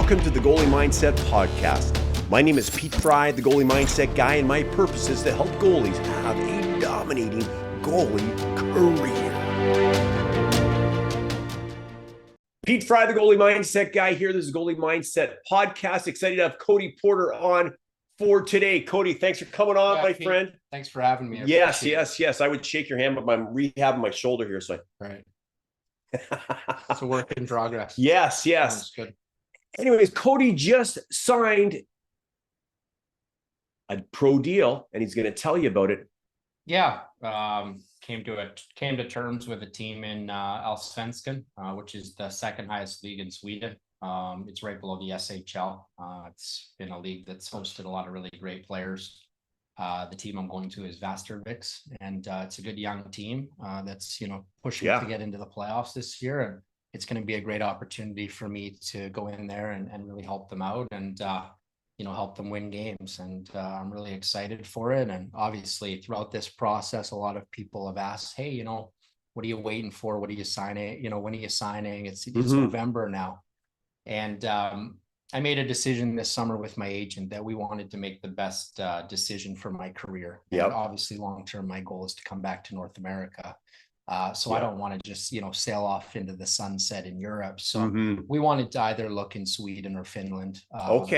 Welcome to the Goalie Mindset Podcast. My name is Pete Fry, the Goalie Mindset Guy, and my purpose is to help goalies have a dominating goalie career. Pete Fry, the Goalie Mindset Guy here. This is Goalie Mindset Podcast. Excited to have Cody Porter on for today. Cody, thanks for coming on, my Pete, friend. Thanks for having me. Yes. I would shake your hand, but I'm rehabbing my shoulder here. So Right. It's a work in progress. Yes. Sounds good. Anyways, Cody just signed a pro deal, and he's going to tell you about it. Yeah. Came to terms with a team in Allsvenskan, which is the second highest league in Sweden. It's right below the SHL. It's been a league that's hosted a lot of really great players. The team I'm going to is Västerviks, and it's a good young team that's pushing to get into the playoffs this year, and it's going to be a great opportunity for me to go in there and really help them out and help them win games. And I'm really excited for it. And obviously throughout this process, a lot of people have asked, hey, what are you waiting for? What are you signing? When are you signing? It's November now. And I made a decision this summer with my agent that we wanted to make the best decision for my career. And obviously long-term, my goal is to come back to North America. So I don't want to just, sail off into the sunset in Europe. So we wanted to either look in Sweden or Finland, look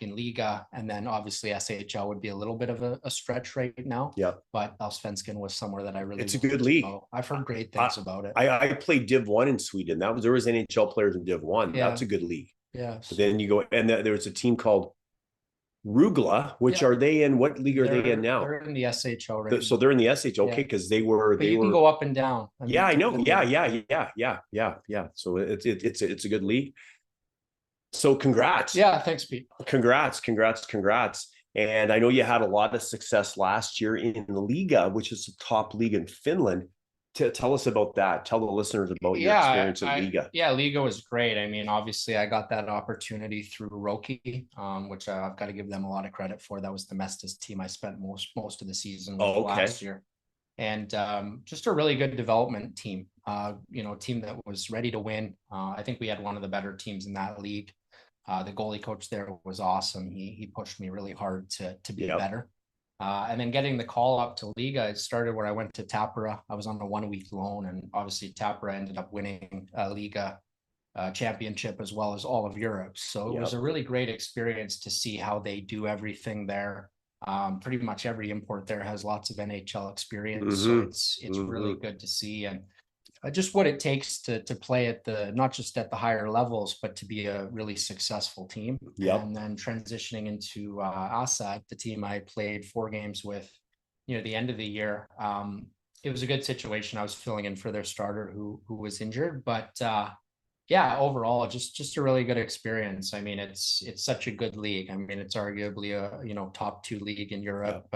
in Liiga, and then obviously SHL would be a little bit of a stretch right now. Yeah. But Allsvenskan was somewhere that I really It's a good league. I've heard great things about it. I played Div 1 in Sweden. There was NHL players in Div 1. Yeah. That's a good league. Yeah. But then you go, and there was a team called Rugla, which are they in? What league are they in now? They're in the SHL right So they're in the SHL, okay, because they were. But you can go up and down. I know. Yeah. So it's a good league. So congrats. Yeah, thanks, Pete. Congrats. And I know you had a lot of success last year in the Liiga, which is the top league in Finland. Tell us about that. Tell the listeners about your experience in Liiga. Yeah, Liiga was great. I mean, obviously, I got that opportunity through Roki, which I've got to give them a lot of credit for. That was the Mestas team I spent most of the season with last year. And just a really good development team, a team that was ready to win. I think we had one of the better teams in that league. The goalie coach there was awesome. He pushed me really hard to be better. And then getting the call up to Liiga, it started where I went to Tappara. I was on a 1-week loan, and obviously Tappara ended up winning Liiga championship as well as all of Europe. So it was a really great experience to see how they do everything there. Pretty much every import there has lots of NHL experience. So it's really good to see. And just what it takes to play at not just at the higher levels, but to be a really successful team. And then transitioning into Assad, the team I played 4 games with, the end of the year. It was a good situation. I was filling in for their starter who was injured, but overall, just a really good experience. I mean, it's such a good league. I mean, it's arguably a top 2 league in Europe,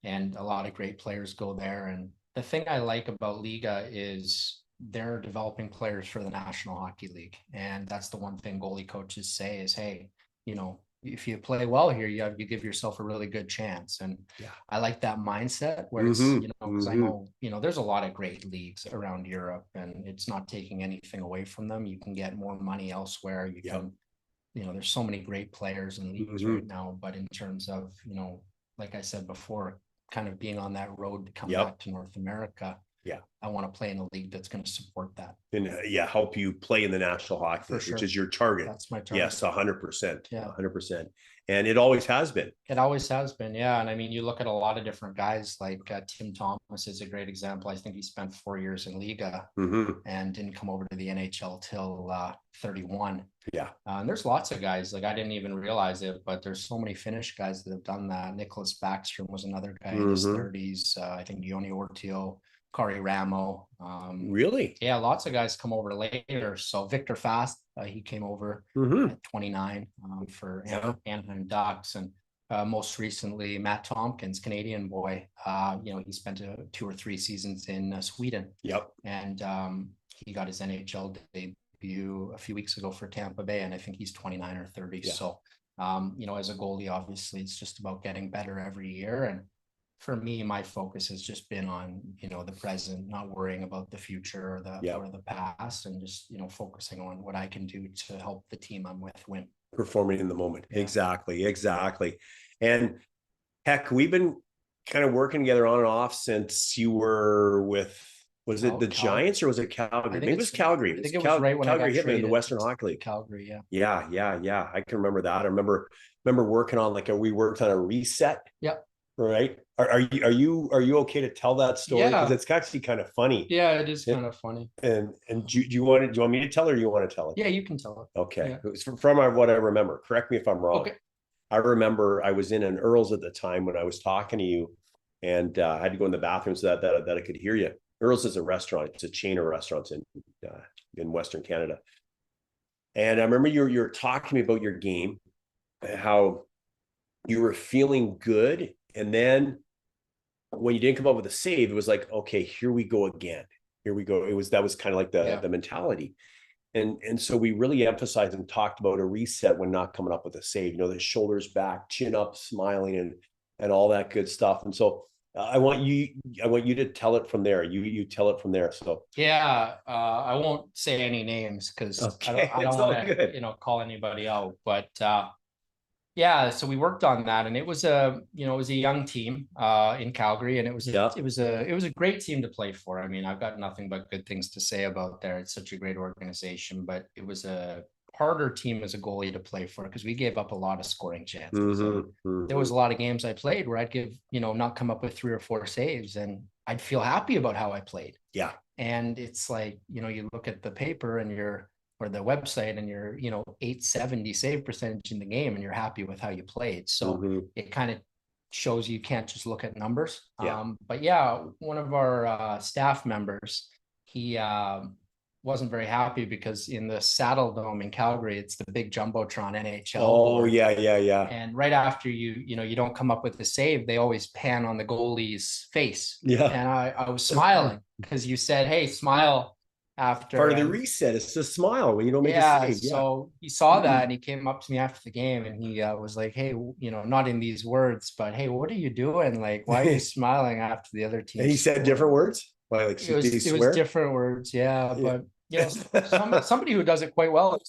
and a lot of great players go there. And the thing I like about Liiga is they're developing players for the National Hockey League. And that's the one thing goalie coaches say is, hey, if you play well here, you give yourself a really good chance. And I like that mindset where it's, because I know, there's a lot of great leagues around Europe, and it's not taking anything away from them. You can get more money elsewhere. You can, there's so many great players in leagues right now, but in terms of, like I said before, kind of being on that road to come back to North America. I want to play in a league that's going to support that. And help you play in the National Hockey League, which is your target. That's my target. Yes, 100%. 100%. And it always has been. It always has been, yeah. And I mean, you look at a lot of different guys, like Tim Thomas is a great example. I think he spent 4 years in Liiga and didn't come over to the NHL till 31. And there's lots of guys, like I didn't even realize it, but there's so many Finnish guys that have done that. Nicholas Backstrom was another guy in his 30s. I think Joni Ortio, Kari Ramo. Really? Yeah, lots of guys come over later. So Victor Fast, he came over at 29 for Anaheim Ducks. And most recently, Matt Tompkins, Canadian boy, he spent 2 or 3 seasons in Sweden. And he got his NHL debut a few weeks ago for Tampa Bay, and I think he's 29 or 30. So, as a goalie, obviously, it's just about getting better every year. And for me, my focus has just been on, the present, not worrying about the future or the past, and just, focusing on what I can do to help the team I'm with win. performing in the moment. Yeah. Exactly. And heck, we've been kind of working together on and off since you were with, was it the Giants or was it Calgary? Maybe it was Calgary. I think it was right when Calgary I got hit me in the Western to Hockey League. Calgary, Yeah. I can remember that. I remember working on we worked on a reset. Yep. Right. Are you okay to tell that story? Because it's actually kind of funny. Yeah, it is kind of funny. And do you want me to tell it, or you want to tell it? Yeah, you can tell it. Okay. Yeah. It's from what I remember. Correct me if I'm wrong. Okay. I remember I was in an Earl's at the time when I was talking to you, and I had to go in the bathroom so that I could hear you. Earl's is a restaurant. It's a chain of restaurants in Western Canada. And I remember you're talking to me about your game, how you were feeling good. And then when you didn't come up with a save, it was like, okay, here we go again. Here we go. That was kind of like the mentality. And so we really emphasized and talked about a reset when not coming up with a save, the shoulders back, chin up, smiling and all that good stuff. And so I want you to tell it from there. You tell it from there. So I won't say any names because I don't want to call anybody out, but so we worked on that, and it was a young team in Calgary, and it was a great team to play for. I mean, I've got nothing but good things to say about there. It's such a great organization, but it was a harder team as a goalie to play for because we gave up a lot of scoring chances. There was a lot of games I played where I'd give, not come up with 3 or 4 saves, and I'd feel happy about how I played. Yeah. And it's like, you look at the paper and or the website and you're, 870 save percentage in the game and you're happy with how you played. So it kind of shows you can't just look at numbers. Yeah. But one of our staff members, he wasn't very happy because in the Saddle Dome in Calgary, it's the big Jumbotron NHL. Oh, board. yeah. And right after you don't come up with the save, they always pan on the goalie's face. Yeah. And I was smiling because you said, hey, smile after. Part of the reset is to smile when you don't make a save. Yeah. So he saw that and he came up to me after the game and he was like, hey, not in these words, but hey, what are you doing? Like, why are you smiling after the other team? And he said different words? Like, it was different words. Yeah. But somebody who does it quite well.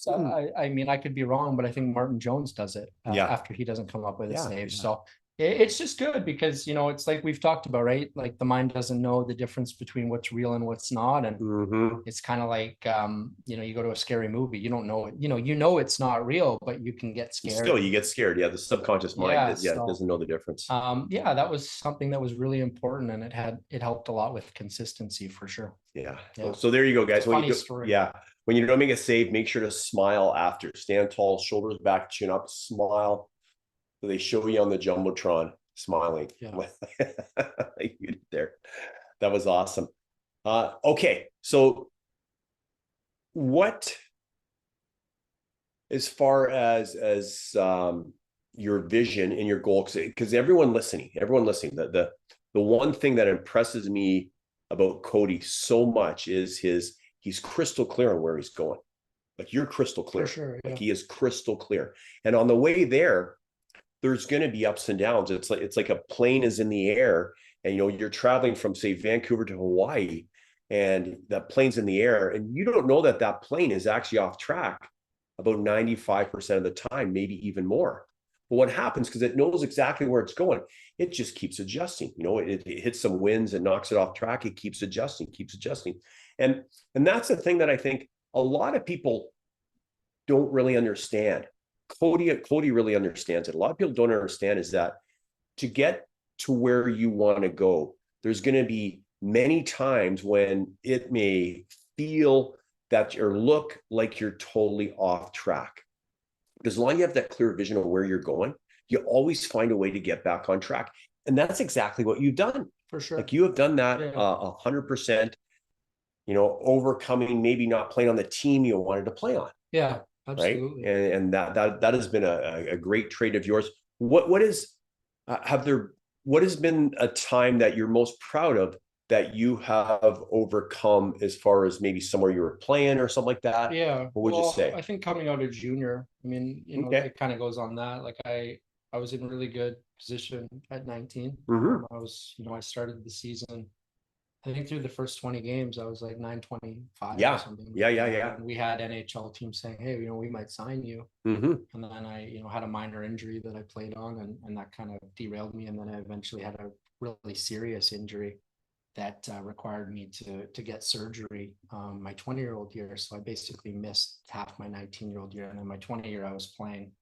I mean, I could be wrong, but I think Martin Jones does it after he doesn't come up with a save. Yeah. So it's just good because, it's like we've talked about, right? Like the mind doesn't know the difference between what's real and what's not. And it's kind of like, you go to a scary movie, you don't know it, it's not real, but you can get scared. Still, you get scared. Yeah. The subconscious mind doesn't know the difference. That was something that was really important, and it helped a lot with consistency for sure. Yeah. So there you go, guys. When you don't make a save, make sure to smile after. Stand tall, shoulders back, chin up, smile. So they show you on the Jumbotron smiling. Yeah. You did there. That was awesome. Okay. So what, as far as your vision and your goal, because everyone listening, the one thing that impresses me about Cody so much is he's crystal clear on where he's going. Like you're crystal clear. For sure, yeah. Like he is crystal clear. And on the way there's going to be ups and downs. It's like a plane is in the air and, you're traveling from, say, Vancouver to Hawaii, and that plane's in the air and you don't know that plane is actually off track about 95% of the time, maybe even more. But what happens, because it knows exactly where it's going, it just keeps adjusting. It hits some winds and knocks it off track. It keeps adjusting. And that's the thing that I think a lot of people don't really understand. Cody really understands it. A lot of people don't understand is that to get to where you want to go, there's going to be many times when it may feel that or look like you're totally off track. As long as you have that clear vision of where you're going, you always find a way to get back on track. And that's exactly what you've done. For sure. Like you have done that 100%, overcoming maybe not playing on the team you wanted to play on. Yeah. Absolutely. Right. And that has been a great trait of yours. What has been a time that you're most proud of that you have overcome as far as maybe somewhere you were playing or something like that? Yeah. What would you say? I think coming out of junior, I mean, it kind of goes on that. Like I was in a really good position at 19. I was, I started the season I think through the first 20 games, I was like 925 Yeah. or something. Yeah. And we had NHL teams saying, hey, we might sign you. Mm-hmm. And then I, had a minor injury that I played on, and that kind of derailed me. And then I eventually had a really serious injury that required me to get surgery my 20-year-old year. So I basically missed half my 19-year-old year. And then my 20 year, I was playing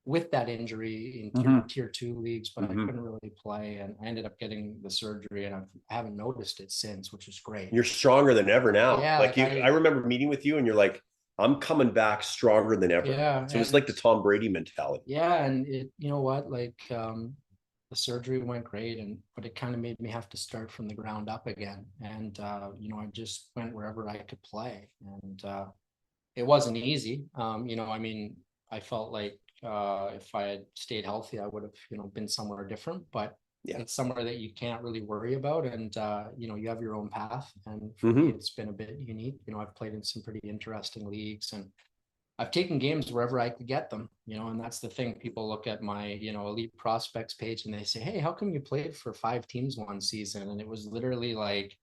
with that injury in tier 2 leagues, but I couldn't really play, and I ended up getting the surgery, and I haven't noticed it since, which is great. You're stronger than ever now. Yeah, like I remember meeting with you and you're like, I'm coming back stronger than ever. Yeah. So it's like the Tom Brady mentality. Yeah, and you know what, like the surgery went great, but it kind of made me have to start from the ground up again. And I just went wherever I could play, and it wasn't easy. I felt like if I had stayed healthy, I would have, been somewhere different, but it's somewhere that you can't really worry about. And, you have your own path. And for me, it's been a bit unique. I've played in some pretty interesting leagues, and I've taken games wherever I could get them, and that's the thing. People look at my, elite prospects page and they say, hey, how come you played for 5 teams one season? And it was literally like,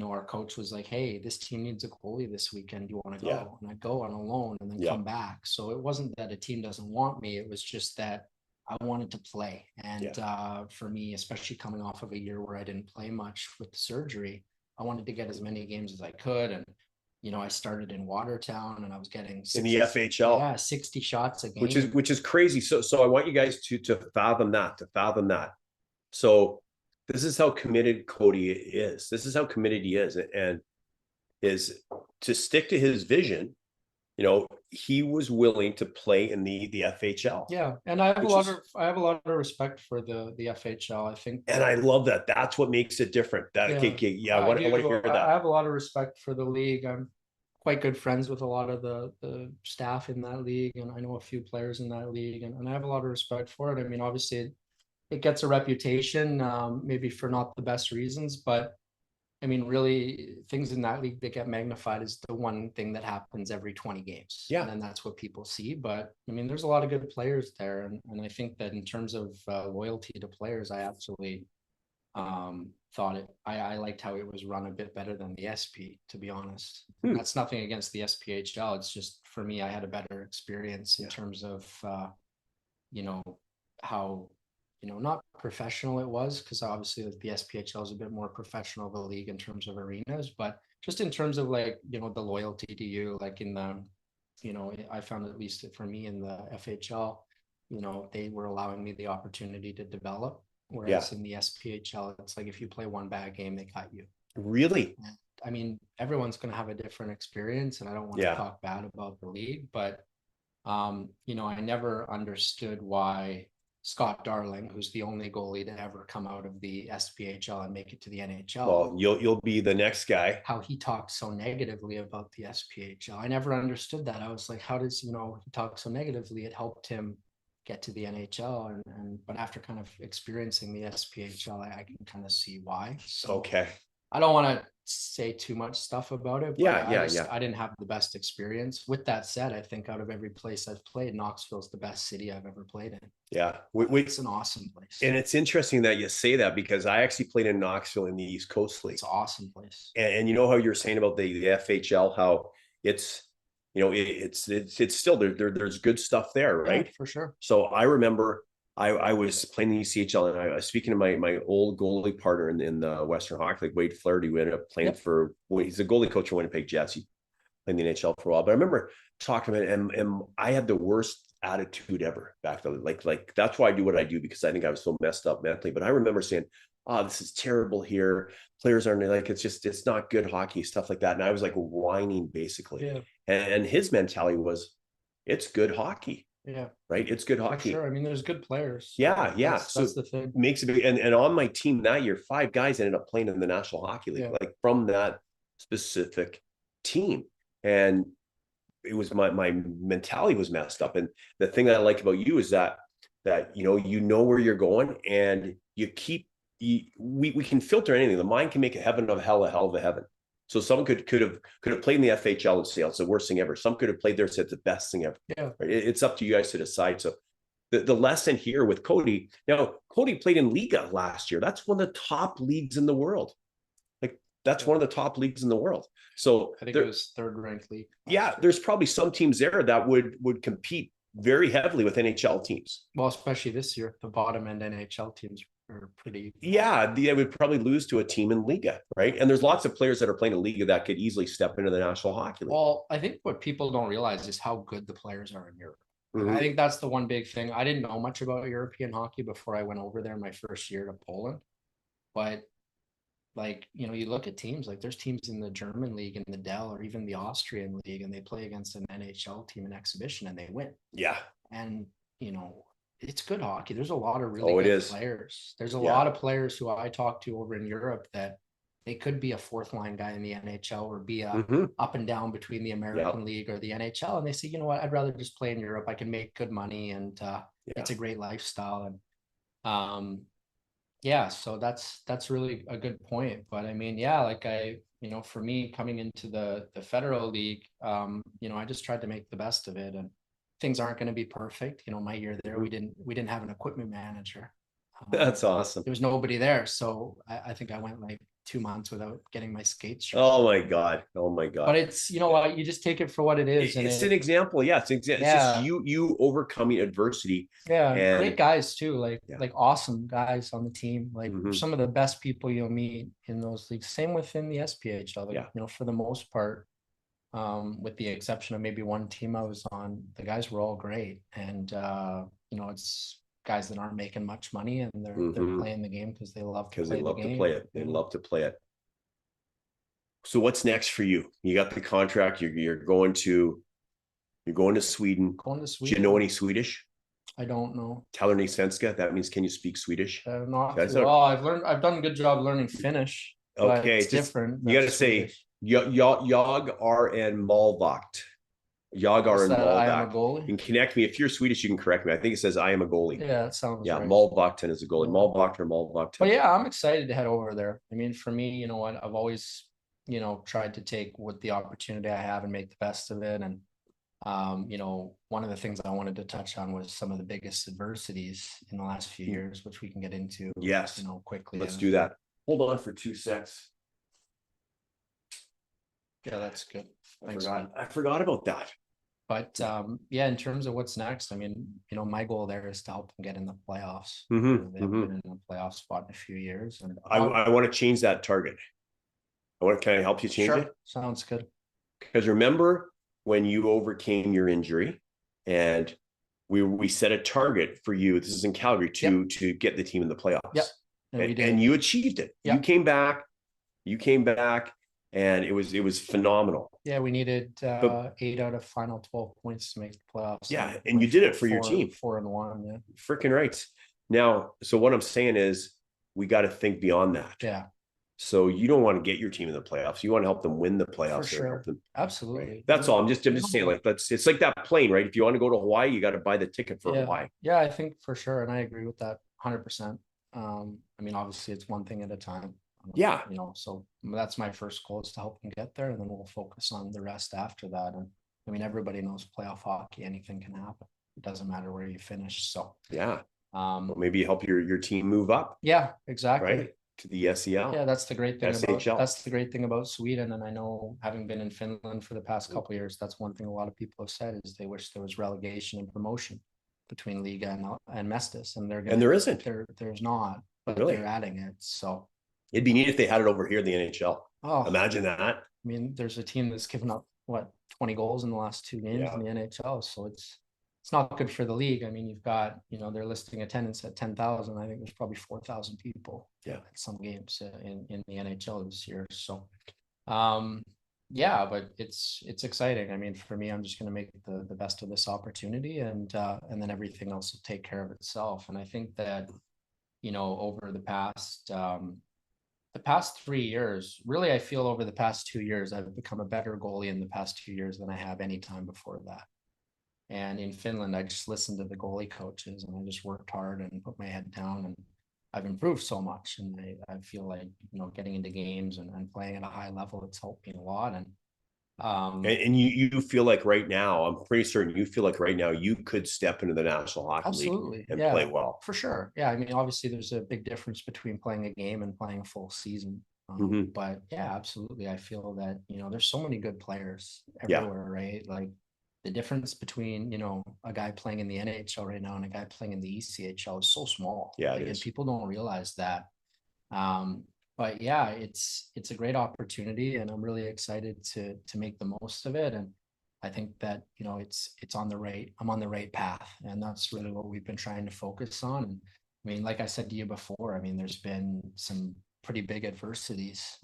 our coach was like, hey, this team needs a goalie this weekend. Do you want to go? Yeah. And I'd go on a loan and then come back. So it wasn't that a team doesn't want me. It was just that I wanted to play. And for me, especially coming off of a year where I didn't play much with the surgery, I wanted to get as many games as I could. And, I started in Watertown, and I was getting 60, in the FHL. Yeah, 60 shots a game. Which is crazy. So I want you guys to fathom that. So this is how committed Cody is. This is how committed he is, and is to stick to his vision. He was willing to play in the FHL. Yeah, and I have a lot of respect for the FHL. I think, and I love that. That's what makes it different. I want to hear that. I have a lot of respect for the league. I'm quite good friends with a lot of the staff in that league, and I know a few players in that league, and I have a lot of respect for it. I mean, obviously, it gets a reputation, maybe for not the best reasons, but I mean, really, things in that league that get magnified is the one thing that happens every 20 games. Yeah. And then that's what people see. But I mean, there's a lot of good players there. And I think that in terms of loyalty to players, I absolutely thought I liked how it was run a bit better than the SP, to be honest. That's nothing against the SPHL. It's just, for me, I had a better experience in terms of, how not professional it was, because obviously the SPHL is a bit more professional of a league in terms of arenas, but just in terms of like, the loyalty to you, like in the, I found, at least for me in the FHL, they were allowing me the opportunity to develop. Whereas in the SPHL, it's like, if you play one bad game, they cut you. Really? And, I mean, everyone's going to have a different experience, and I don't want to talk bad about the league, but, I never understood why Scott Darling, who's the only goalie to ever come out of the SPHL and make it to the NHL. Well, you'll be the next guy. How he talked so negatively about the SPHL. I never understood that. I was like, how does, he talk so negatively? It helped him get to the NHL. But after kind of experiencing the SPHL, I can kind of see why. So okay. I don't want to say too much stuff about it. But I didn't have the best experience. With that said, I think out of every place I've played, Knoxville's the best city I've ever played in. Yeah. It's an awesome place. And it's interesting that you say that, because I actually played in Knoxville in the East Coast League. It's an awesome place. And you know how you're saying about the FHL, how it's, it's still there's good stuff there, right? Yeah, for sure. So I remember I was playing the ECHL, and I was speaking to my old goalie partner in the Western Hockey League, Wade Flaherty, who ended up playing for, he's a goalie coach for Winnipeg Jets. He played in the NHL for a while, but I remember talking to him, and I had the worst attitude ever back then. Like that's why I do what I do, because I think I was so messed up mentally. But I remember saying, oh, this is terrible here. Players aren't, like, it's not good hockey, stuff like that. And I was like whining, basically. Yeah. And his mentality was, it's good hockey. Yeah. Right. It's good hockey. Sure. I mean, there's good players. Yeah. So that's the thing. Makes it big. And on my team that year, 5 guys ended up playing in the National Hockey League, like from that specific team. And it was my mentality was messed up. And the thing that I like about you is that you know where you're going, and we can filter anything. The mind can make a heaven of a hell of a heaven. So someone could have played in the FHL and say it's the worst thing ever. Some could have played there and said it's the best thing ever. Yeah. Right? It's up to you guys to decide. So the lesson here with Cody, now Cody played in Liiga last year. That's one of the top leagues in the world. Like That's one of the top leagues in the world. So I think it was third-ranked league. Yeah, there's probably some teams there that would compete very heavily with NHL teams. Well, especially this year, the bottom end NHL teams are pretty. Yeah, they would probably lose to a team in Liiga, right? And there's lots of players that are playing in Liiga that could easily step into the National Hockey League. Well, I think what people don't realize is how good the players are in Europe. I think that's the one big thing. I didn't know much about European hockey before I went over there my first year to Poland. But like, you look at teams, like there's teams in the German league and the Dell or even the Austrian league, and they play against an NHL team in exhibition and they win. Yeah. And, it's good hockey. There's a lot of really good players. There's a lot of players who I talk to over in Europe that they could be a fourth line guy in the NHL or be a up and down between the American League or the NHL. And they say, you know what, I'd rather just play in Europe. I can make good money and it's a great lifestyle. And so that's really a good point. But I mean, like for me coming into the Federal League, I just tried to make the best of it, and things aren't going to be perfect. My year there, we didn't have an equipment manager. That's awesome. There was nobody there. So I think I went like 2 months without getting my skates straight. Oh my God. But it's, what, you just take it for what it is. It's an example. Yeah. It's just you overcoming adversity. Yeah. And great guys too. Like awesome guys on the team. Like some of the best people you'll meet in those leagues. Same within the SPHL. For the most part, with the exception of maybe one team I was on, the guys were all great. And, it's guys that aren't making much money and they're playing the game because they love to play the game. They love to play it. So what's next for you? You got the contract. You're going to Sweden. Going to Sweden. Do you know any Swedish? I don't know. Talar ni svenska. That means, can you speak Swedish? Not too well. I've done a good job learning Finnish. Okay, it's different. You got to say jag är en målvakt. Jag är en målvakt. I am a goalie. You can connect me. If you're Swedish, you can correct me. I think it says I am a goalie. Yeah, that sounds right. Målvakten is a goalie. Målvakt or målvakten. But yeah, I'm excited to head over there. I mean, for me, you know what? I've always, tried to take what the opportunity I have and make the best of it. And, one of the things I wanted to touch on was some of the biggest adversities in the last few years, which we can get into. Yes. Quickly. Let's do that. Hold on for 2 seconds. Yeah, that's good. Thanks. I forgot about that. But in terms of what's next, I mean, my goal there is to help them get in the playoffs. They've been in a playoff spot in a few years, and I want to change that target. Can I help you change it? Sounds good. Because remember when you overcame your injury, and we set a target for you. This is in Calgary to get the team in the playoffs. Yep. And you achieved it. Yep. You came back. And it was phenomenal. Yeah, we needed 8 out of final 12 points to make the playoffs. Yeah, and you did it for your team. 4-1. Yeah, freaking right. Now, so what I'm saying is, we got to think beyond that. Yeah. So you don't want to get your team in the playoffs. You want to help them win the playoffs. For sure. Absolutely. Right? That's all. I'm just saying, like, it's like that plane, right? If you want to go to Hawaii, you got to buy the ticket for Hawaii. Yeah, I think for sure, and I agree with that 100%. I mean, obviously, it's one thing at a time. Yeah. So that's my first goal, is to help them get there, and then we'll focus on the rest after that. And I mean, everybody knows playoff hockey, anything can happen. It doesn't matter where you finish. So well, maybe help your team move up. Yeah, exactly. Right, to the SEL. Yeah, that's the great thing about Sweden. And I know, having been in Finland for the past couple of years, that's one thing a lot of people have said, is they wish there was relegation and promotion between Liiga and Mestis, and there isn't. There's not, but they're adding it. So it'd be neat if they had it over here in the NHL. Oh, imagine that. I mean, there's a team that's given up 20 goals in the last 2 games in the NHL. So it's not good for the league. I mean, you've got, they're listing attendance at 10,000. I think there's probably 4,000 people at some games in the NHL this year. So, but it's exciting. I mean, for me, I'm just going to make the best of this opportunity, and then everything else will take care of itself. And I think that, over the past 3 years, really, I feel over the past 2 years, I've become a better goalie in the past 2 years than I have any time before that. And in Finland, I just listened to the goalie coaches, and I just worked hard and put my head down, and I've improved so much. And I feel like, getting into games and playing at a high level, it's helped me a lot. And you feel like right now, I'm pretty certain you feel like right now you could step into the National Hockey League and play well. For sure. Yeah. I mean, obviously there's a big difference between playing a game and playing a full season. But yeah, absolutely. I feel that, there's so many good players everywhere, right? Like the difference between, a guy playing in the NHL right now and a guy playing in the ECHL is so small. Yeah, like, it is. And people don't realize that. But yeah, it's a great opportunity, and I'm really excited to make the most of it. And I think that, it's on the right, I'm on the right path, and that's really what we've been trying to focus on. And I mean, like I said to you before, I mean, there's been some pretty big adversities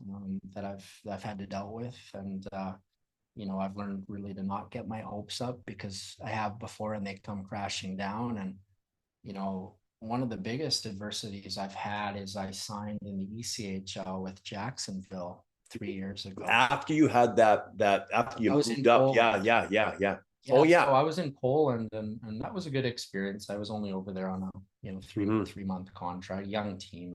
that I've had to deal with, and I've learned really to not get my hopes up, because I have before and they come crashing down. And one of the biggest adversities I've had is I signed in the ECHL with Jacksonville 3 years ago. After you had after you moved up, yeah. Oh yeah. So I was in Poland, and that was a good experience. I was only over there on a 3-month contract, young team.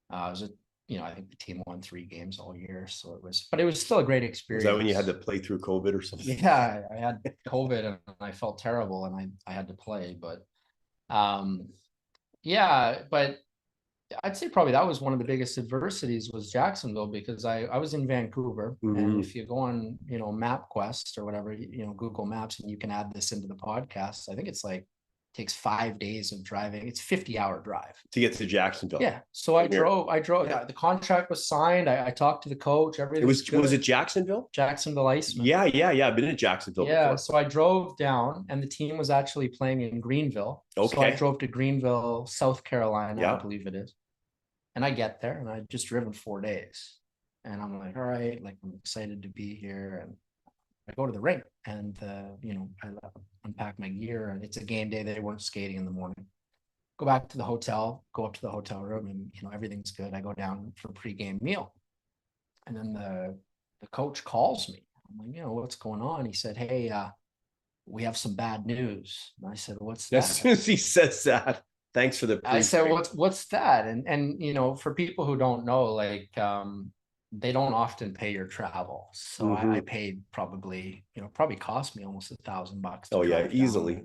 I think the team won 3 games all year, so it was still a great experience. Was that when you had to play through COVID or something? Yeah, I had COVID and I felt terrible, and I had to play, but but I'd say probably that was one of the biggest adversities, was Jacksonville, because I was in Vancouver, and if you go on, MapQuest or whatever, Google Maps, and you can add this into the podcast, I think it's like takes 5 days of driving. It's 50-hour drive to get to Jacksonville. Yeah. So I drove. Yeah. The contract was signed. I talked to the coach. Everything was it Jacksonville? Jacksonville Iceman. Yeah. I've been in Jacksonville before. before. So I drove down, and the team was actually playing in Greenville. Okay. So I drove to Greenville, South Carolina, I believe it is. And I get there, and I just driven 4 days. And I'm like, all right, like, I'm excited to be here. And I go to the rink, and I unpack my gear, and it's a game day. They weren't skating in the morning. Go back to the hotel, go up to the hotel room, and everything's good. I go down for a pregame meal, and then the coach calls me. I'm like, what's going on? He said, hey, we have some bad news. And I said, what's that? As soon as he says that, thanks for the I said, what's that? And for people who don't know, like, they don't often pay your travel. So I paid probably cost me almost $1,000. Oh yeah, easily.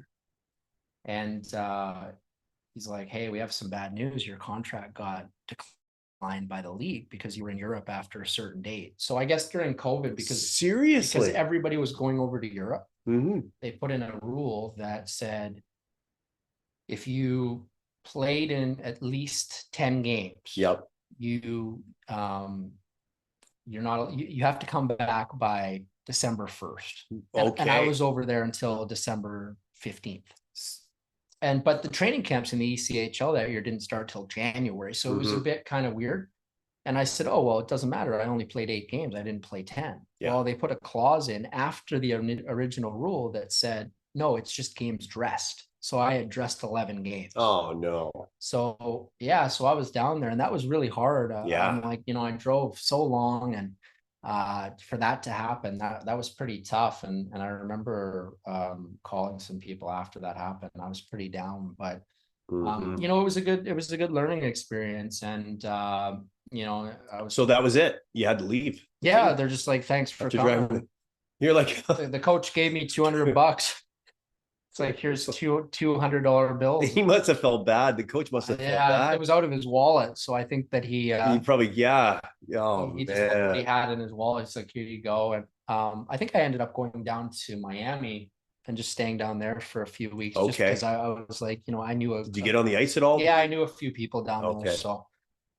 And he's like, hey, we have some bad news. Your contract got declined by the league because you were in Europe after a certain date. So I guess during COVID, because everybody was going over to Europe, they put in a rule that said, if you played in at least 10 games, you have to come back by December 1st. And I was over there until December 15th. But the training camps in the ECHL that year didn't start till January. So it was a bit kind of weird. And I said, oh, well, it doesn't matter. I only played 8 games. I didn't play 10. Yeah. Well, they put a clause in after the original rule that said, no, it's just games dressed. So I had dressed 11 games. Oh, no. So, so I was down there, and that was really hard. I'm like, I drove so long, and for that to happen, that was pretty tough. And I remember calling some people after that happened. I was pretty down, but it was a good learning experience. And so that was it. You had to leave. Yeah, they're just like, thanks for coming. You're like, the coach gave me $200. It's like, here's $200 bills. He must have felt bad. The coach must have felt bad. It was out of his wallet. So I think that he probably, he just what he had in his wallet. It's like, here you go. And I think I ended up going down to Miami and just staying down there for a few weeks. Okay. Just because I was like, I knew. Did you get on the ice at all? Yeah, I knew a few people down there. So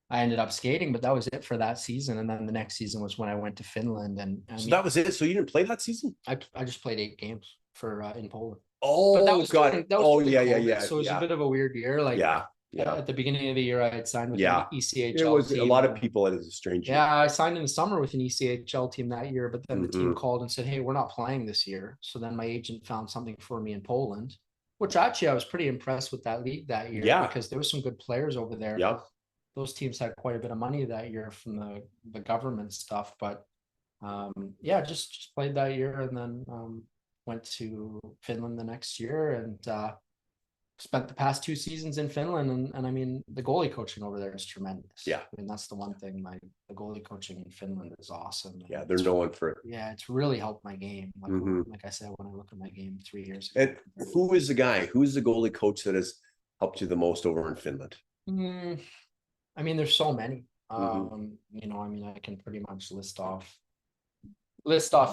I ended up skating, but that was it for that season. And then the next season was when I went to Finland. And so that was it. So you didn't play that season? I just played 8 games for in Poland. Oh, that was God. Yeah. So it was a bit of a weird year. Like, at the beginning of the year, I had signed with an ECHL. It was team. A lot of people. It was a strange year. Yeah, I signed in the summer with an ECHL team that year, but then the team called and said, hey, we're not playing this year. So then my agent found something for me in Poland, which actually I was pretty impressed with that league that year. Yeah. Because there were some good players over there. Yeah. Those teams had quite a bit of money that year from the government stuff. But just played that year, and then went to Finland the next year, and spent the past 2 seasons in Finland. And I mean, the goalie coaching over there is tremendous. Yeah. I mean, that's the one thing, the goalie coaching in Finland is awesome. Yeah, they're known for it. Yeah, it's really helped my game. Like I said, when I look at my game 3 years ago. And who's the goalie coach that has helped you the most over in Finland? I mean, there's so many. You know, I mean, I can pretty much list off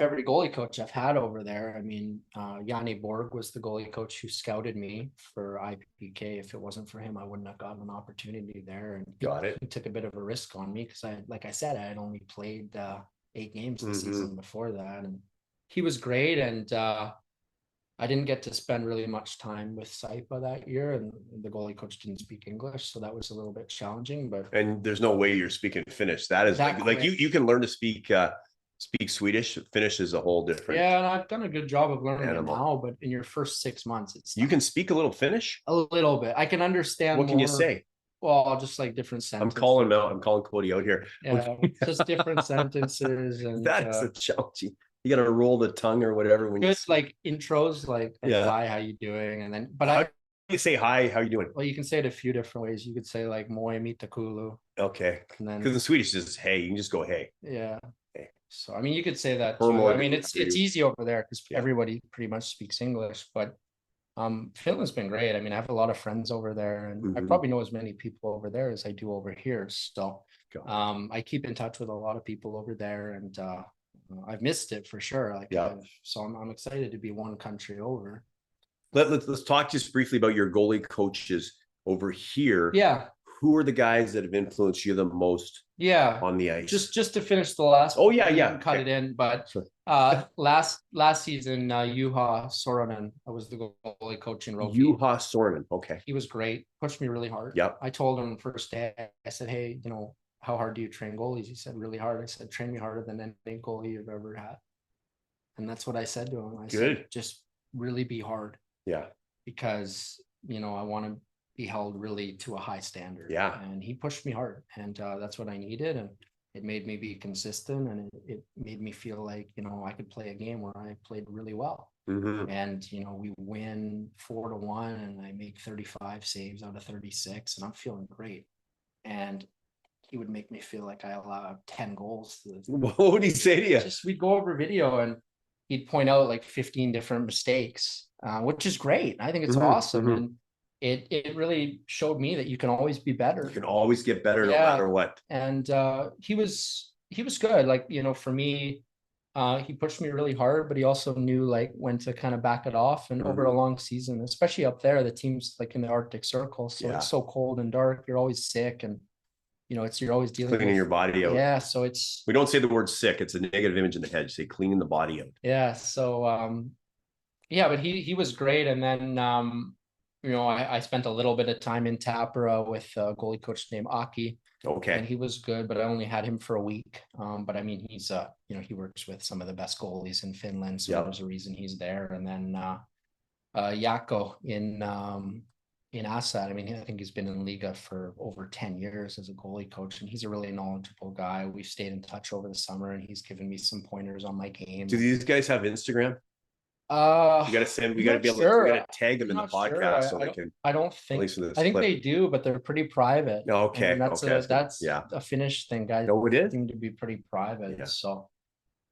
every goalie coach I've had over there. I mean, Yanni Borg was the goalie coach who scouted me for IPK. If it wasn't for him, I wouldn't have gotten an opportunity there. And Got it. He took a bit of a risk on me because like I said, I had only played 8 games the season before that, and he was great. And I didn't get to spend really much time with Saipa that year, and the goalie coach didn't speak English, so that was a little bit challenging. But and there's no way you're speaking Finnish. That is like you can learn to speak Swedish. Finnish is a whole different. Yeah, and I've done a good job of learning it now. But in your first 6 months, it's you can speak a little Finnish. A little bit. I can understand. What can you say? Well, just like different sentences. I'm calling Cody out here. Yeah, just different sentences, and that is a challenging. You got to roll the tongue or whatever when good, like intros, like hi, how you doing, and then but you say hi, how you doing? Well, you can say it a few different ways. You could say like moi mitakulu. Okay, because in Swedish is hey. You can just go hey. Yeah. Hey. So I mean, you could say that too. I mean, it's easy over there because everybody pretty much speaks English. But Finland's been great. I mean, I have a lot of friends over there, and I probably know as many people over there as I do over here. So I keep in touch with a lot of people over there, and I've missed it for sure. Like, so I'm excited to be one country over. Let's talk just briefly about your goalie coaches over here. Yeah. Who are the guys that have influenced you the most? Yeah. On the ice. Just to finish the last. Oh yeah. Cut it in, but last season, Juha Soronen, I was the goalie coach in Roki. Juha Soronen. Okay. He was great. Pushed me really hard. Yep. I told him first day. I said, hey, you know, how hard do you train goalies? He said, really hard. I said, train me harder than any goalie you've ever had. And that's what I said to him. I said, just really be hard. Yeah. Because, you know, I want to be held really to a high standard. Yeah. And he pushed me hard, and that's what I needed. And it made me be consistent, and it made me feel like, you know, I could play a game where I played really well. And, you know, we win 4-1 and I make 35 saves out of 36 and I'm feeling great. And he would make me feel like I allowed 10 goals. What would he say to you? Just we'd go over video and he'd point out like 15 different mistakes, which is great. I think it's awesome. And it really showed me that you can always be better. You can always get better no matter what. And he was good. Like, you know, for me, he pushed me really hard, but he also knew like when to kind of back it off. And over a long season, especially up there, the team's like in the Arctic Circle. So it's so cold and dark. You're always sick, and you know, you're always dealing cleaning your body out. Yeah. So we don't say the word sick. It's a negative image in the head. You say cleaning the body out. Yeah. So, but he was great. And then, you know, I spent a little bit of time in Tappara with a goalie coach named Aki. Okay. And he was good, but I only had him for a week. But I mean, he's, you know, he works with some of the best goalies in Finland. So there's a reason he's there. And then, Jaakko in Assad. I mean, I think he's been in Liiga for over 10 years as a goalie coach, and he's a really knowledgeable guy. We've stayed in touch over the summer, and he's given me some pointers on my game. Do these guys have Instagram? We got to be able to tag them in the podcast so they can. I don't think. I think they do, but they're pretty private. Okay. And that's a Finnish thing, guys. No, it is. Seem to be pretty private. Yeah. So,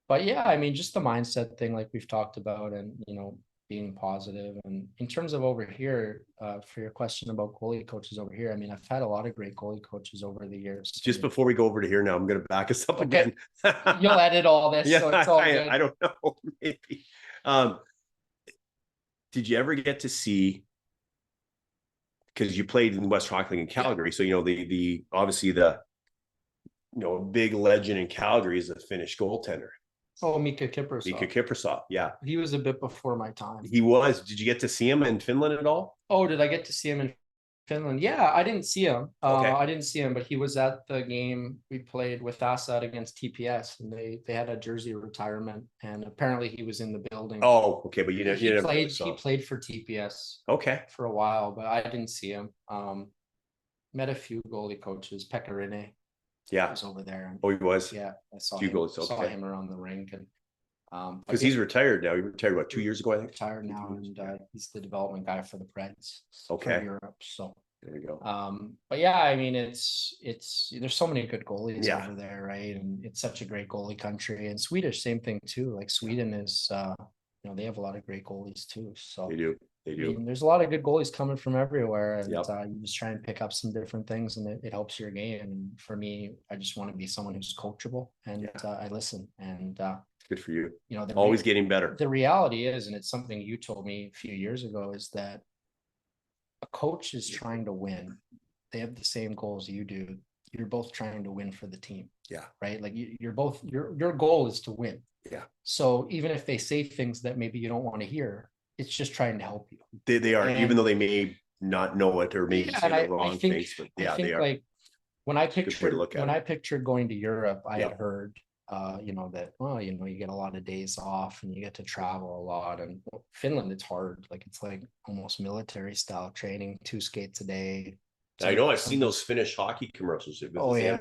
but yeah, I mean, just the mindset thing, like we've talked about, and you know, being positive. And in terms of over here, for your question about goalie coaches over here, I mean, I've had a lot of great goalie coaches over the years. Just before we go over to here now, I'm going to back us up again. You'll edit all this. Yeah, so it's all good. I don't know. Maybe. Did you ever get to see, because you played in West Hockling in Calgary, so you know the obviously the big legend in Calgary is a Finnish goaltender. Oh, Mika Kiprusoff. Mika Kiprusoff, yeah. He was a bit before my time. He was. Did you get to see him in Finland at all? Oh, did I get to see him in Finland? Yeah, I didn't see him. I didn't see him, but he was at the game we played with Assad against TPS, and they had a jersey retirement, and apparently he was in the building. Oh, okay, but he played for TPS. Okay. For a while, but I didn't see him. Met a few goalie coaches. Pekka Rinne. Yeah, was over there. Oh, he was. Yeah, I saw him. Saw him around the rink, and because he's retired now. He retired what, 2 years ago, I think. Retired now, and he's the development guy for the Preds. Okay. For Europe. So there you go. But yeah, I mean, it's there's so many good goalies over there, right? And it's such a great goalie country. And Swedish, same thing too. Like Sweden is you know, they have a lot of great goalies too. So They do. They I do. mean, there's a lot of good goalies coming from everywhere, and Yep. you just try and pick up some different things, and it helps your game. And for me, I just want to be someone who's coachable, and I listen. And good for you. You know, Always getting better. The reality is, and it's something you told me a few years ago, is that a coach is trying to win. They have the same goals you do. You're both trying to win for the team. Yeah. Right. Like you're both, your goal is to win. Yeah. So even if they say things that maybe you don't want to hear, it's just trying to help you. They are, and, even though they may not know it or maybe say the wrong things, but yeah, they are. Like when I pictured going to Europe, I had heard you know, that, well, you know, you get a lot of days off and you get to travel a lot. And Finland, it's hard. Like it's like almost military style training, 2 skates a day. I know, I've seen those Finnish hockey commercials. Oh yeah.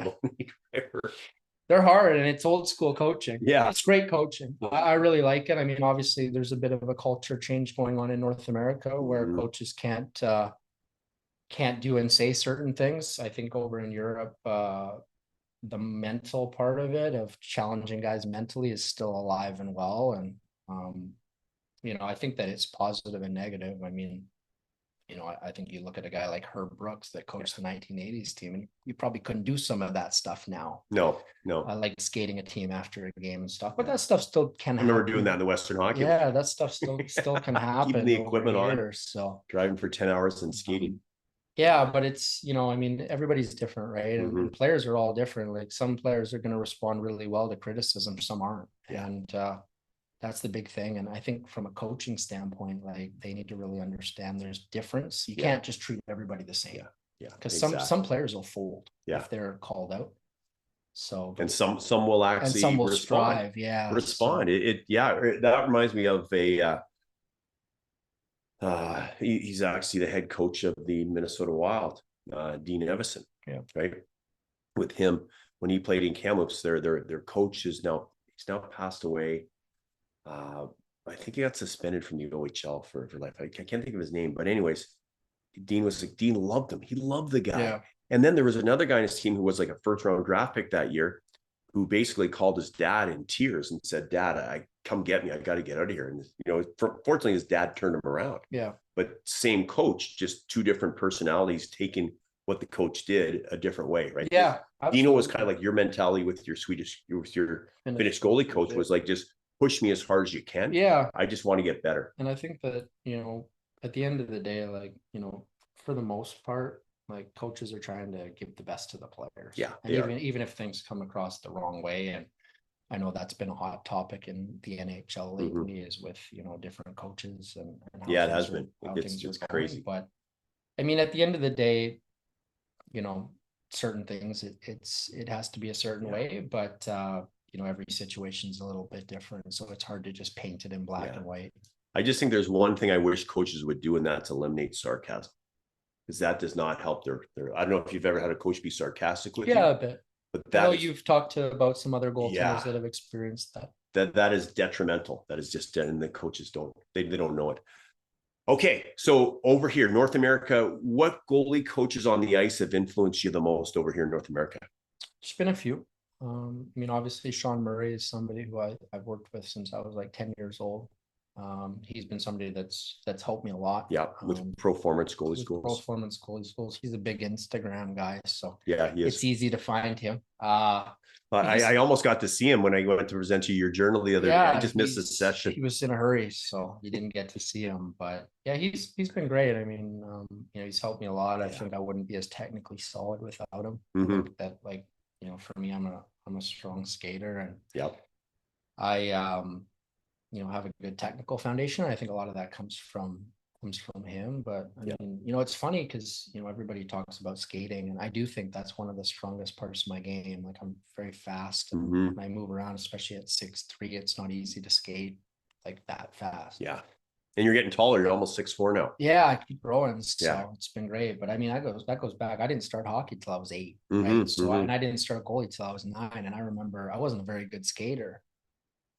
They're hard, and it's old school coaching. Yeah. It's great coaching. I really like it. I mean, obviously there's a bit of a culture change going on in North America where coaches can't do and say certain things. I think over in Europe, the mental part of it, of challenging guys mentally, is still alive and well. And you know, I think that it's positive and negative. I mean, you know, I think you look at a guy like Herb Brooks that coached the 1980s team, and you probably couldn't do some of that stuff now. No. I like skating a team after a game and stuff, but that stuff still can happen. I remember doing that in the Western Hockey. Yeah, that stuff still can happen. Keeping the equipment on, so driving for 10 hours and skating. Yeah, but it's, you know, I mean, everybody's different, right? And players are all different. Like some players are going to respond really well to criticism, some aren't. Yeah. And that's the big thing. And I think from a coaching standpoint, like they need to really understand there's difference. You can't just treat everybody the same. Yeah. Because some players will fold if they're called out. So and some will actually, and some will respond. strive. Respond. So. That reminds me of he's actually the head coach of the Minnesota Wild, Dean Evison. Yeah. Right. With him, when he played in Kamloops, their coach he's now passed away. I think he got suspended from the OHL for life. I can't think of his name, but anyways, Dean loved him. He loved the guy. Yeah. And then there was another guy in his team who was like a first-round draft pick that year, who basically called his dad in tears and said, "Dad, come get me. I got to get out of here." And you know, fortunately, his dad turned him around. Yeah. But same coach, just 2 different personalities taking what the coach did a different way, right? Yeah. Dino was kind of like your mentality with your Finnish goalie coach was like, just push me as hard as you can. Yeah. I just want to get better. And I think that, you know, at the end of the day, like, you know, for the most part, like coaches are trying to give the best to the players. Yeah. And even if things come across the wrong way, and I know that's been a hot topic in the NHL lately, is with, you know, different coaches and how it has been. It's crazy. But I mean, at the end of the day, you know, certain things it has to be a certain way, but you know, every situation is a little bit different, so it's hard to just paint it in black and white. I just think there's one thing I wish coaches would do, and that's eliminate sarcasm, because that does not help their. I don't know if you've ever had a coach be sarcastic with you. Yeah, a bit. But I know you've talked about some other goaltenders that have experienced that. That is detrimental. That is just, and the coaches don't know it. Okay, so over here, North America, what goalie coaches on the ice have influenced you the most over here in North America? There's been a few. I mean, obviously Sean Murray is somebody who I've worked with since I was like 10 years old. He's been somebody that's helped me a lot. Yeah, with Performance Goalie Schools. Performance Goalie Schools. He's a big Instagram guy, so yeah, it's easy to find him. I almost got to see him when I went to present you your journal the other day. I just missed his session. He was in a hurry, so you didn't get to see him. But yeah, he's been great. I mean, you know, he's helped me a lot. I think I wouldn't be as technically solid without him. That, like, you know, for me, I'm a strong skater, and I you know, have a good technical foundation. I think a lot of that comes from him. But I mean, you know, it's funny because, you know, everybody talks about skating, and I do think that's one of the strongest parts of my game. Like, I'm very fast, and when I move around, especially at 6'3", it's not easy to skate like that fast. Yeah. And you're getting taller. You're almost 6'4" now. Yeah, I keep growing. So it's been great. But I mean, that goes back. I didn't start hockey till I was 8. Right? So and I didn't start goalie till I was 9. And I remember I wasn't a very good skater.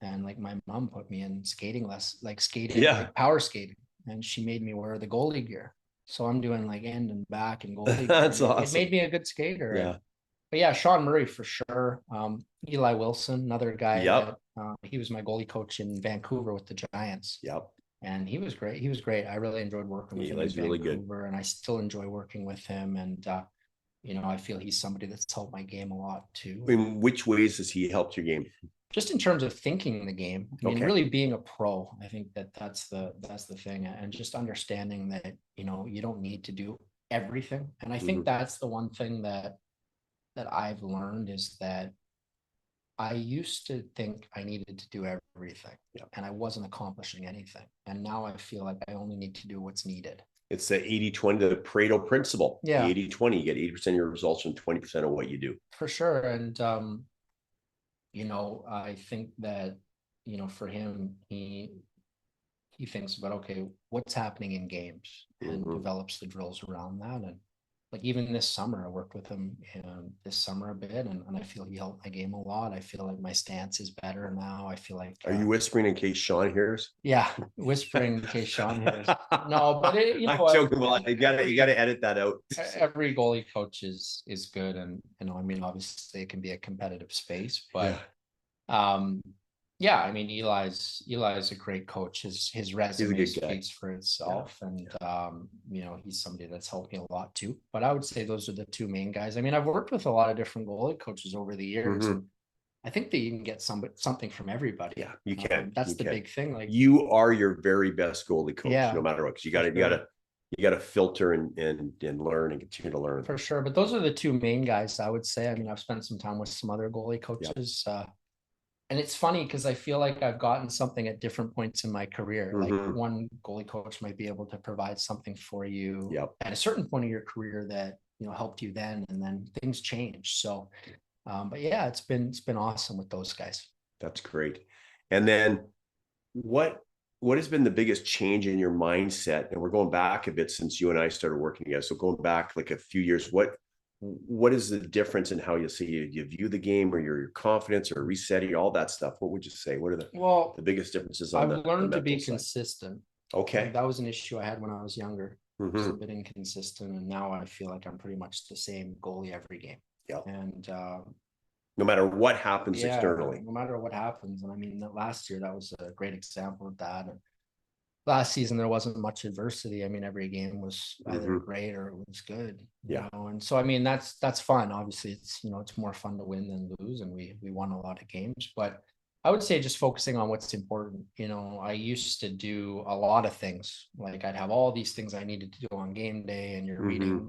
And like my mom put me in skating like power skating. And she made me wear the goalie gear. So I'm doing like end and back and goalie. That's awesome. It made me a good skater. Yeah. but yeah, Sean Murray for sure. Eli Wilson, another guy Yep. that he was my goalie coach in Vancouver with the Giants. Yep. And he was great. He was great. I really enjoyed working with him in Eli's really good. Vancouver, and I still enjoy working with him. And I feel he's somebody that's helped my game a lot too. In which ways has he helped your game? Just in terms of thinking the game. I mean, Okay. really being a pro. I think that's the thing, and just understanding that you don't need to do everything. And I think that's the one thing that I've learned is that I used to think I needed to do everything, and I wasn't accomplishing anything. And now I feel like I only need to do what's needed. It's the 80-20, the Pareto principle. Yeah. The 80-20, you get 80% of your results from 20% of what you do. For sure. And, I think that, for him, he thinks about, okay, what's happening in games and develops the drills around that. And like even this summer, I worked with him this summer a bit, and I feel he helped my game a lot. I feel like my stance is better now. I feel like. Are you whispering in case Sean hears? Yeah, whispering in case Sean hears. No, but I'm joking. Well, you gotta edit that out. Every goalie coach is good, and I mean, obviously it can be a competitive space, but yeah, I mean, Eli's a great coach. His resume speaks for itself, and he's somebody that's helped me a lot too. But I would say those are the two main guys. I mean, I've worked with a lot of different goalie coaches over the years. And I think that you can get something from everybody. Yeah, you can. That's the big thing. Like you are your very best goalie coach, no matter what. Because you got to filter and learn and continue to learn. For sure. But those are the two main guys, I would say. I mean, I've spent some time with some other goalie coaches. And it's funny because I feel like I've gotten something at different points in my career. Like one goalie coach might be able to provide something for you at a certain point of your career that, helped you then, and then things change. So, but yeah, it's been awesome with those guys. That's great. And then what has been the biggest change in your mindset? And we're going back a bit since you and I started working together. So going back like a few years, what is the difference in how you view the game, or your confidence, or resetting, all that stuff? What would you say? What are the biggest differences on I've learned to be consistent. Okay. That was an issue I had when I was younger. I was a bit inconsistent, and now I feel like I'm pretty much the same goalie every game. Yeah. And no matter what happens externally. No matter what happens. And I mean, last year, that was a great example of that. And last season, there wasn't much adversity. I mean, every game was either great or it was good. Yeah. And so, I mean, that's fun. Obviously, it's more fun to win than lose. And we won a lot of games. But I would say just focusing on what's important. I used to do a lot of things. Like I'd have all these things I needed to do on game day, and you're reading,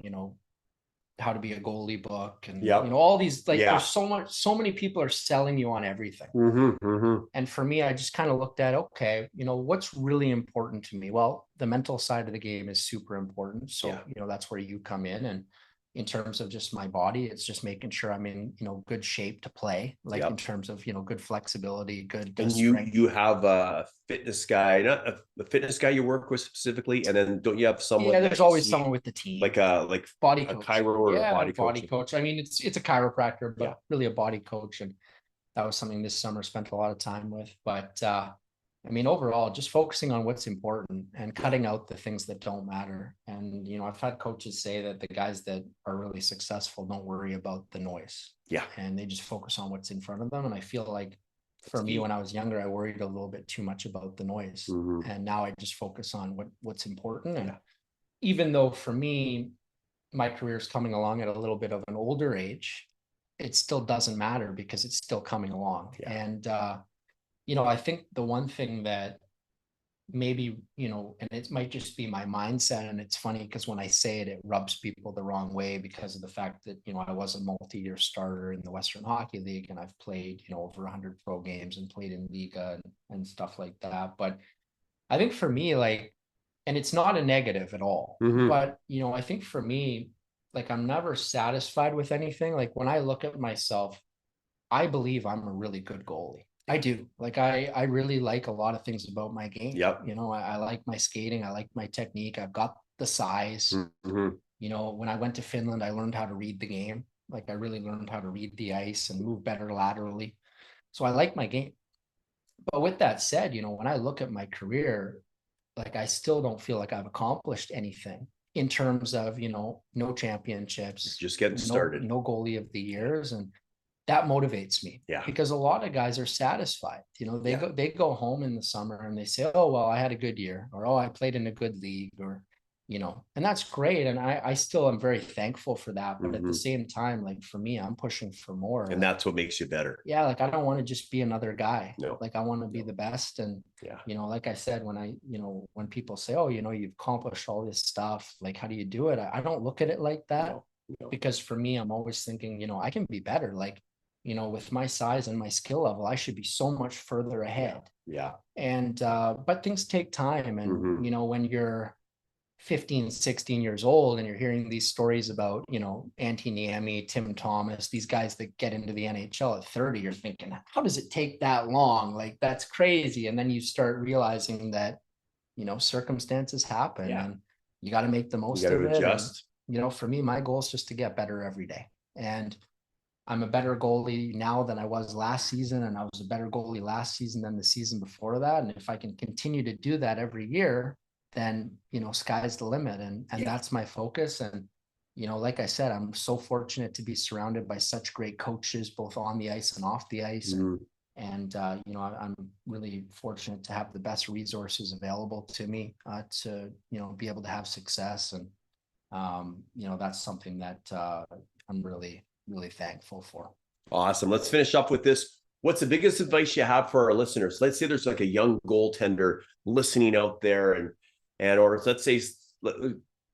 how to be a goalie book, and all these, like there's so many people are selling you on everything. And for me, I just kind of looked at, okay, what's really important to me? Well, the mental side of the game is super important. So, that's where you come in. And in terms of just my body, it's just making sure I'm in, good shape to play, like in terms of, good flexibility, good and strength. You have a fitness guy, not a fitness guy you work with specifically, and then don't you have someone? Yeah, there's always someone with the team, like body a coach. chiro or a body coach. I mean, it's a chiropractor, but really a body coach, and that was something this summer spent a lot of time with. But I mean, overall, just focusing on what's important and cutting out the things that don't matter. And, I've had coaches say that the guys that are really successful don't worry about the noise. Yeah. And they just focus on what's in front of them. And I feel like for me, when I was younger, I worried a little bit too much about the noise. And now I just focus on what's important. And even though for me, my career is coming along at a little bit of an older age, it still doesn't matter because it's still coming along. And, I think the one thing that maybe, and it might just be my mindset, and it's funny because when I say it, it rubs people the wrong way because of the fact that, I was a multi-year starter in the Western Hockey League, and I've played, over 100 pro games and played in Liiga and stuff like that. But I think for me, like, and it's not a negative at all, but, I think for me, like, I'm never satisfied with anything. Like when I look at myself, I believe I'm a really good goalie. I do. Like I really like a lot of things about my game. Yep. I like my skating. I like my technique. I've got the size. When I went to Finland, I learned how to read the game. Like I really learned how to read the ice and move better laterally. So I like my game. But with that said, when I look at my career, like I still don't feel like I've accomplished anything in terms of, no championships, just getting started. No goalie of the years. And that motivates me. Yeah. Because a lot of guys are satisfied. They go home in the summer and they say, oh, well, I had a good year, or, oh, I played in a good league, or, and that's great. And I still am very thankful for that. But at the same time, like for me, I'm pushing for more. And that's what makes you better. Yeah. Like, I don't want to just be another guy. No. Like, I want to be the best. And, like I said, when people say, oh, you've accomplished all this stuff, like, how do you do it? I don't look at it like that. No. Because for me, I'm always thinking, I can be better. Like, with my size and my skill level, I should be so much further ahead. Yeah. And, but things take time. And, when you're 15, 16 years old and you're hearing these stories about, Antti Niemi, Tim Thomas, these guys that get into the NHL at 30, you're thinking, how does it take that long? Like, that's crazy. And then you start realizing that, circumstances happen and you got to make the most of it. Adjust. And, for me, my goal is just to get better every day. And I'm a better goalie now than I was last season. And I was a better goalie last season than the season before that. And if I can continue to do that every year, then, sky's the limit. And that's my focus. And, like I said, I'm so fortunate to be surrounded by such great coaches, both on the ice and off the ice. And I'm really fortunate to have the best resources available to me to, be able to have success. And, that's something that I'm really thankful for. Awesome. Let's finish up with this. What's the biggest advice you have for our listeners? Let's say there's like a young goaltender listening out there, or let's say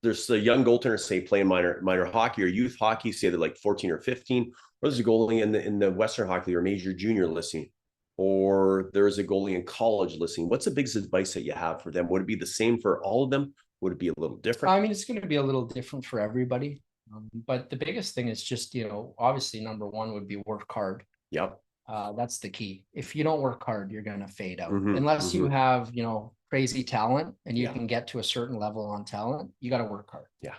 there's a young goaltender, say, playing minor hockey or youth hockey, say they're like 14 or 15, or there's a goalie in the Western Hockey or major junior listening, or there's a goalie in college listening. What's the biggest advice that you have for them? Would it be the same for all of them? Would it be a little different? I mean, it's going to be a little different for everybody. But the biggest thing is just, obviously number one would be work hard. Yep. That's the key. If you don't work hard, you're going to fade out. Unless you have, crazy talent and you can get to a certain level on talent, you got to work hard. Yeah.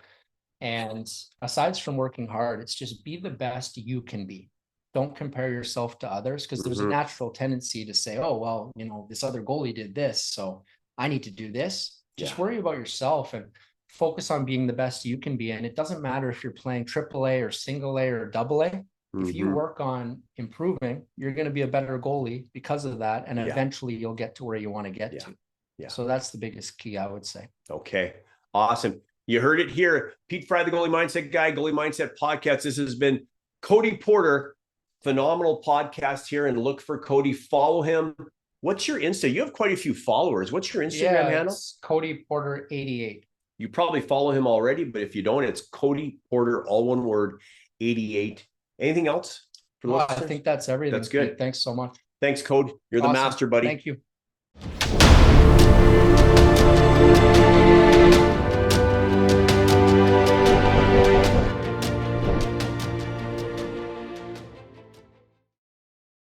And aside from working hard, it's just be the best you can be. Don't compare yourself to others, because there's a natural tendency to say, oh, well, this other goalie did this, so I need to do this. Just worry about yourself and focus on being the best you can be. And it doesn't matter if you're playing AAA or single A or double A. If you work on improving, you're going to be a better goalie because of that. And eventually you'll get to where you want to get to. Yeah. So that's the biggest key, I would say. Okay. Awesome. You heard it here. Pete Fry, the Goalie Mindset Guy, Goalie Mindset Podcast. This has been Cody Porter. Phenomenal podcast here. And look for Cody. Follow him. What's your Insta? You have quite a few followers. What's your Instagram handle? It's Cody Porter 88. You probably follow him already, but if you don't, it's Cody Porter, all one word, 88. Anything else? I think that's everything. That's good. Thanks so much. Thanks, Code. You're awesome. The master, buddy. Thank you.